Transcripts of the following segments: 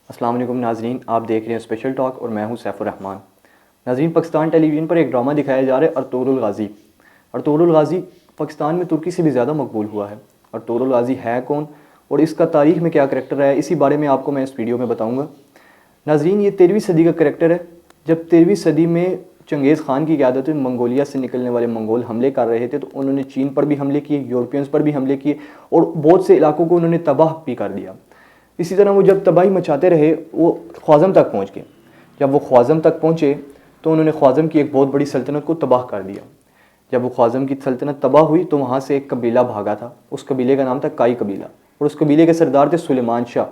السلام علیکم ناظرین، آپ دیکھ رہے ہیں اسپیشل ٹاک اور میں ہوں سیف الرحمان۔ ناظرین، پاکستان ٹیلی ویژن پر ایک ڈرامہ دکھایا جا رہا ہے ارطغرل الغازی۔ ارطغرل الغازی پاکستان میں ترکی سے بھی زیادہ مقبول ہوا ہے۔ ارطغرل الغازی ہے کون اور اس کا تاریخ میں کیا کریکٹر ہے، اسی بارے میں آپ کو میں اس ویڈیو میں بتاؤں گا۔ ناظرین، یہ 13ویں صدی کا کریکٹر ہے، جب 13ویں صدی میں چنگیز خان کی قیادت میں منگولیا سے نکلنے والے منگول حملے کر رہے تھے، تو انہوں نے چین پر بھی حملے کیے، یورپینز پر بھی حملے کیے اور بہت سے علاقوں کو انہوں نے تباہ بھی کر دیا۔ اسی طرح وہ جب تباہی مچاتے رہے، وہ خوازم تک پہنچ گئے۔ جب وہ خوازم تک پہنچے تو انہوں نے خوازم کی ایک بہت بڑی سلطنت کو تباہ کر دیا۔ جب وہ خوازم کی سلطنت تباہ ہوئی تو وہاں سے ایک قبیلہ بھاگا تھا، اس قبیلے کا نام تھا کائی قبیلہ، اور اس قبیلے کے سردار تھے سلیمان شاہ۔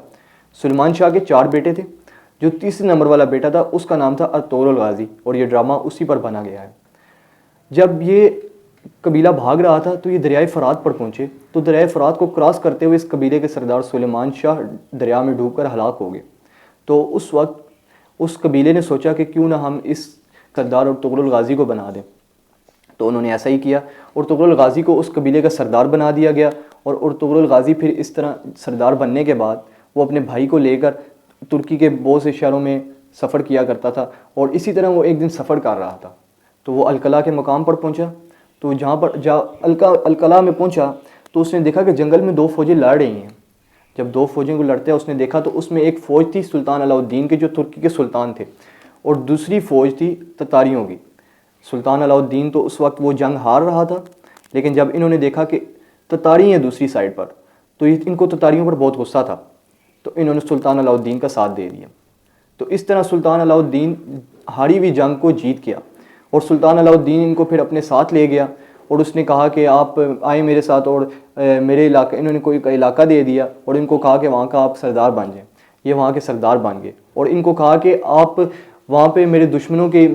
سلیمان شاہ کے 4 بیٹے تھے، جو تیسرے نمبر والا بیٹا تھا اس کا نام تھا ارطغرل الغازی، اور یہ ڈرامہ اسی پر بنا گیا ہے۔ جب یہ قبیلہ بھاگ رہا تھا تو یہ دریائے فرات پر پہنچے، تو دریائے فرات کو کراس کرتے ہوئے اس قبیلے کے سردار سلیمان شاہ دریا میں ڈوب کر ہلاک ہو گئے۔ تو اس وقت اس قبیلے نے سوچا کہ کیوں نہ ہم اس سردار ارطغرل الغازی کو بنا دیں، تو انہوں نے ایسا ہی کیا۔ ارطغرل الغازی کو اس قبیلے کا سردار بنا دیا گیا، اور ارطغرل الغازی پھر اس طرح سردار بننے کے بعد وہ اپنے بھائی کو لے کر ترکی کے بہت سے شہروں میں سفر کیا کرتا تھا، اور اسی طرح وہ ایک دن سفر کر رہا تھا تو وہ القلع کے مقام پر پہنچا۔ تو جہاں القلع میں پہنچا تو اس نے دیکھا کہ جنگل میں 2 فوجیں لڑ رہی ہیں۔ جب 2 فوجیں کو لڑتے ہیں اس نے دیکھا تو اس میں ایک فوج تھی سلطان علاء الدین کے، جو ترکی کے سلطان تھے، اور دوسری فوج تھی تتاریوں کی۔ سلطان علاء الدین تو اس وقت وہ جنگ ہار رہا تھا، لیکن جب انہوں نے دیکھا کہ تتاری ہیں دوسری سائڈ پر، تو ان کو تتاریوں پر بہت غصہ تھا، تو انہوں نے سلطان علاء الدین کا ساتھ دے دیا۔ تو اس طرح سلطان علاء الدین ہاری ہوئی جنگ کو جیت گیا، اور سلطان علاء الدین ان کو پھر اپنے ساتھ لے گیا، اور اس نے کہا کہ آپ آئیں میرے ساتھ، اور میرے علاقے، انہوں نے کوئی علاقہ دے دیا اور ان کو کہا کہ وہاں کا آپ سردار بن جائیں۔ یہ وہاں کے سردار بن گئے، اور ان کو کہا کہ آپ وہاں پہ میرے دشمنوں کے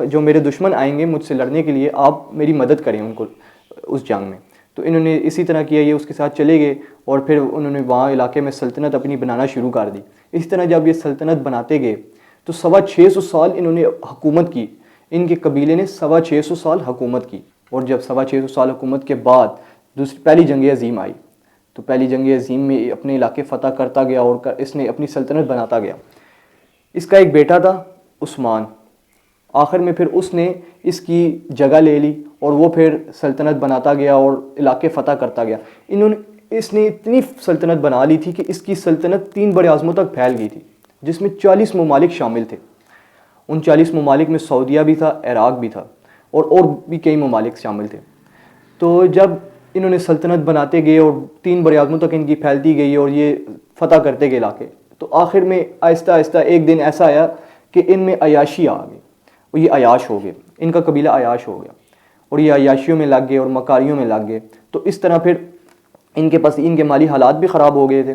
جو میرے دشمن آئیں گے مجھ سے لڑنے کے لیے، آپ میری مدد کریں ان کو اس جنگ میں۔ تو انہوں نے اسی طرح کیا، یہ اس کے ساتھ چلے گئے، اور پھر انہوں نے وہاں علاقے میں سلطنت اپنی بنانا شروع کر دی۔ اس طرح جب یہ سلطنت بناتے گئے تو 650 سال انہوں نے حکومت کی، ان کے قبیلے نے 650 سال حکومت کی۔ اور جب 650 سال حکومت کے بعد پہلی جنگ عظیم آئی، تو پہلی جنگ عظیم میں اپنے علاقے فتح کرتا گیا اور اس نے اپنی سلطنت بناتا گیا۔ اس کا ایک بیٹا تھا عثمان، آخر میں پھر اس نے اس کی جگہ لے لی، اور وہ پھر سلطنت بناتا گیا اور علاقے فتح کرتا گیا۔ اس نے اتنی سلطنت بنا لی تھی کہ اس کی سلطنت 3 بڑے اعظموں تک پھیل گئی تھی، جس میں 40 ممالک شامل تھے۔ ان 40 ممالک میں سعودیہ بھی تھا، عراق بھی تھا، اور بھی کئی ممالک شامل تھے۔ تو جب انہوں نے سلطنت بناتے گئے اور 3 بڑے اعظموں تک ان کی پھیلتی گئی اور یہ فتح کرتے گئے علاقے، تو آخر میں آہستہ آہستہ ایک دن ایسا آیا کہ ان میں عیاشی آ گئی، اور یہ عیاش ہو گئے، ان کا قبیلہ عیاش ہو گیا، اور یہ عیاشیوں میں لگ گئے اور مکاریوں میں لگ گئے۔ تو اس طرح پھر ان کے مالی حالات بھی خراب ہو گئے تھے،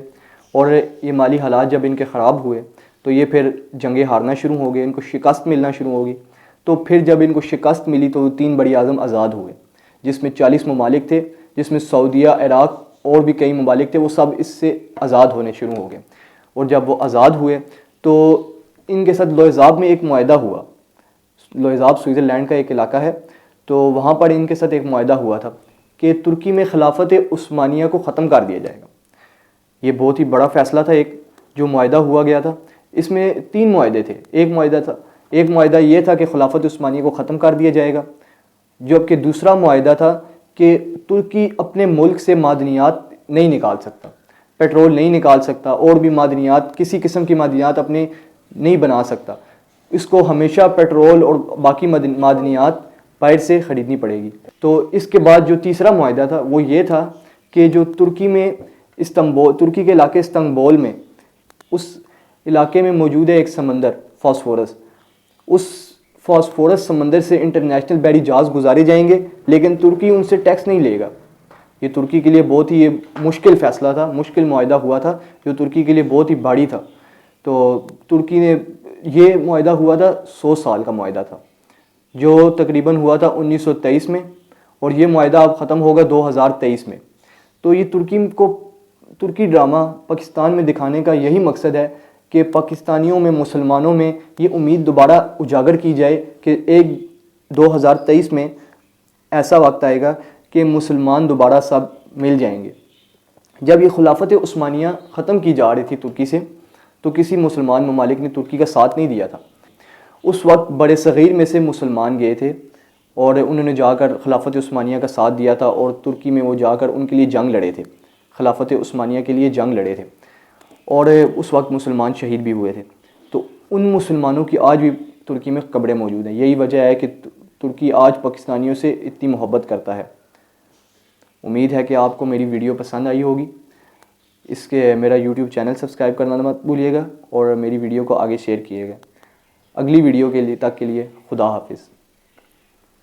اور یہ مالی حالات جب ان کے خراب ہوئے تو یہ پھر جنگیں ہارنا شروع ہو گئے، ان کو شکست ملنا شروع ہو گئی۔ تو پھر جب ان کو شکست ملی تو 3 بڑے اعظم آزاد ہوئے، جس میں 40 ممالک تھے، جس میں سعودیہ، عراق اور بھی کئی ممالک تھے، وہ سب اس سے آزاد ہونے شروع ہو گئے۔ اور جب وہ آزاد ہوئے تو ان کے ساتھ لوہزاب میں ایک معاہدہ ہوا۔ لوہزاب سوئٹزرلینڈ کا ایک علاقہ ہے، تو وہاں پر ان کے ساتھ ایک معاہدہ ہوا تھا کہ ترکی میں خلافت عثمانیہ کو ختم کر دیا جائے گا۔ یہ بہت ہی بڑا فیصلہ تھا ایک جو معاہدہ ہوا گیا تھا۔ اس میں 3 معاہدے تھے۔ ایک معاہدہ یہ تھا کہ خلافت عثمانیہ کو ختم کر دیا جائے گا، جبکہ دوسرا معاہدہ تھا کہ ترکی اپنے ملک سے معدنیات نہیں نکال سکتا، پیٹرول نہیں نکال سکتا، اور بھی معدنیات، کسی قسم کی معدنیات اپنے نہیں بنا سکتا۔ اس کو ہمیشہ پیٹرول اور باقی معدنیات باہر سے خریدنی پڑے گی۔ تو اس کے بعد جو تیسرا معاہدہ تھا وہ یہ تھا کہ جو ترکی کے علاقے استنبول میں، اس علاقے میں موجود ہے ایک سمندر فاسفورس، اس فاسفورس سمندر سے انٹرنیشنل بحری جہاز گزارے جائیں گے، لیکن ترکی ان سے ٹیکس نہیں لے گا۔ یہ ترکی کے لیے بہت ہی مشکل فیصلہ تھا، مشکل معاہدہ ہوا تھا، جو ترکی کے لیے بہت ہی بھاری تھا۔ تو ترکی نے، یہ معاہدہ ہوا تھا 100 سال کا معاہدہ تھا، جو تقریباً ہوا تھا 1923 میں، اور یہ معاہدہ اب ختم ہوگا 2023 میں۔ تو یہ ترکی ڈرامہ پاکستان میں دکھانے کا یہی مقصد ہے کہ پاکستانیوں میں، مسلمانوں میں یہ امید دوبارہ اجاگر کی جائے کہ 2023 میں ایسا وقت آئے گا کہ مسلمان دوبارہ سب مل جائیں گے۔ جب یہ خلافت عثمانیہ ختم کی جا رہی تھی ترکی سے، تو کسی مسلمان ممالک نے ترکی کا ساتھ نہیں دیا تھا. اس وقت بڑے صغیر میں سے مسلمان گئے تھے اور انہوں نے جا کر خلافت عثمانیہ کا ساتھ دیا تھا اور ترکی میں وہ جا کر ان کے لیے جنگ لڑے تھے, خلافت عثمانیہ کے لیے جنگ لڑے تھے اور اس وقت مسلمان شہید بھی ہوئے تھے. تو ان مسلمانوں کی آج بھی ترکی میں قبریں موجود ہیں. یہی وجہ ہے کہ ترکی آج پاکستانیوں سے اتنی محبت کرتا ہے. امید ہے کہ آپ کو میری ویڈیو پسند آئی ہوگی. اس کے میرا یوٹیوب چینل سبسکرائب کرنا مت بھولیے گا اور میری ویڈیو کو آگے شیئر کیے گا. اگلی ویڈیو کے لیے خدا حافظ.